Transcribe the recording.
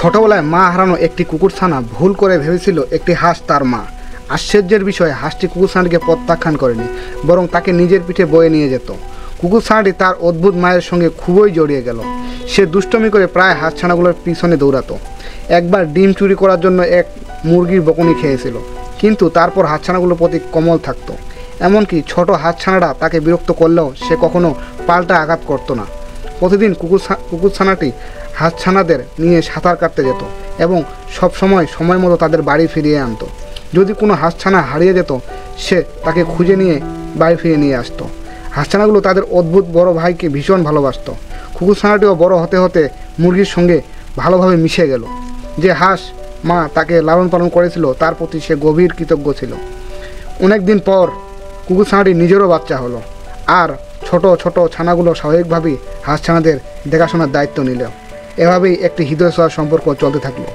ছোটবেলায় মা হারানো একটি কুকুরছানা ভুল করে ভেবেছিল একটি হাঁস তার মা। আশ্চর্যের বিষয়, হাঁসটি কুকুরছানাটিকে প্রত্যাখ্যান করেনি, বরং তাকে নিজের পিঠে বয়ে নিয়ে যেত। কুকুরছানাটি তার অদ্ভুত মায়ের সঙ্গে খুবই জড়িয়ে গেল। সে দুষ্টমি করে প্রায় হাঁসছানাগুলোর পিছনে দৌড়াতো। একবার ডিম চুরি করার জন্য এক মুরগির বকুনি খেয়েছিল, কিন্তু তারপর হাঁসছানাগুলোর প্রতি কোমল থাকতো। এমনকি ছোট হাঁসছানাটা তাকে বিরক্ত করলেও সে কখনো পাল্টা আঘাত করতো না। প্রতিদিন কুকুরছানাটি হাঁসছানাদের নিয়ে সাঁতার কাটতে যেত এবং সময় মতো তাদের বাড়ি ফিরিয়ে আনতো। যদি কোনো হাঁসছানা হারিয়ে যেত, সে তাকে খুঁজে নিয়ে বাড়ি ফিরিয়ে নিয়ে আসতো। হাঁসছানাগুলো তাদের অদ্ভুত বড় ভাইকে ভীষণ ভালোবাসত। কুকুরছানাটিও বড় হতে হতে মুরগির সঙ্গে ভালোভাবে মিশে গেল। যে হাঁস মা তাকে লালন পালন করেছিল তার প্রতি সে গভীর কৃতজ্ঞ ছিল। অনেক দিন পর কুকুরছানাটি নিজেরও বাচ্চা হলো, আর ছোট ছোট ছানাগুলো স্বাভাবিকভাবেই হাঁসছানাদের দেখাশোনার দায়িত্ব নিল। এভাবেই একটি হৃদয় ছোঁয়ার সম্পর্ক চলতে থাকলো।